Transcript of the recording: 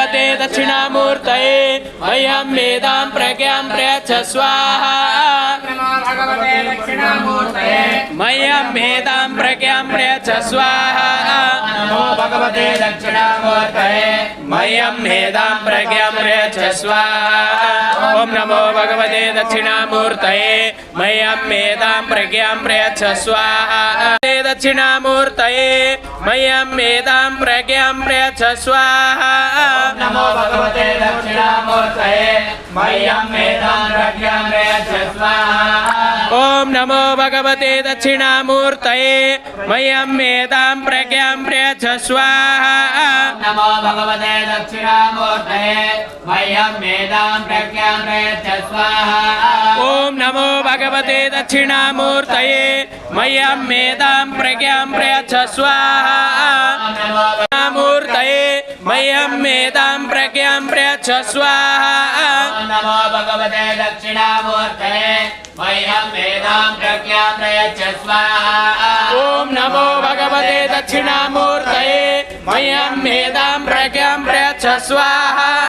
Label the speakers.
Speaker 1: भगवते दक्षिणामूर्तये मह्यं मेधां प्रज्ञां प्रयच्छ स्वाहा
Speaker 2: नमो भगवते दक्षिणामूर्तये
Speaker 1: मह्यं मेधां प्रज्ञां प्रयच्छ स्वाहा
Speaker 2: नमो भगवते दक्षिणामूर्तये
Speaker 1: मह्यं मेधां प्रज्ञां प्रयच्छ स्वाहा ओम नमो भगवते दक्षिणामूर्तये मह्यं मेधां प्रज्ञां प्रयच्छ स्वाहा दक्षिणामूर्तये मह्यं मेधां प्रज्ञां प्रयच्छ स्वाहा
Speaker 2: नमो भगवते दक्षिणामूर्तये मह्यं मेधां प्रज्ञां प्रयच्छ स्वाहा
Speaker 1: ओम नमो भगवते दक्षिणामूर्तये मह्यं मेधां प्रज्ञां प्रयच्छ स्वाहा
Speaker 2: नमो भगवते दक्षिणामूर्तये मह्यं मेधां प्रज्ञां प्रयच्छ स्वाहा
Speaker 1: ओम नमो भगवते दक्षिणामूर्तये मह्यं मेधां प्रज्ञां प्रयच्छ स्वाहा मूर्तये मह्यं मेधां प्रज्ञां प्रयच्छ स्वाहा
Speaker 2: नमो भगवते दक्षिणामूर्तये मह्यं मेधां प्रज्ञां प्रयच्छ स्वाहा
Speaker 1: ओम नमो भगवते दक्षिणामूर्तये मह्यं मेधां प्रज्ञां प्रयच्छ स्वाहा।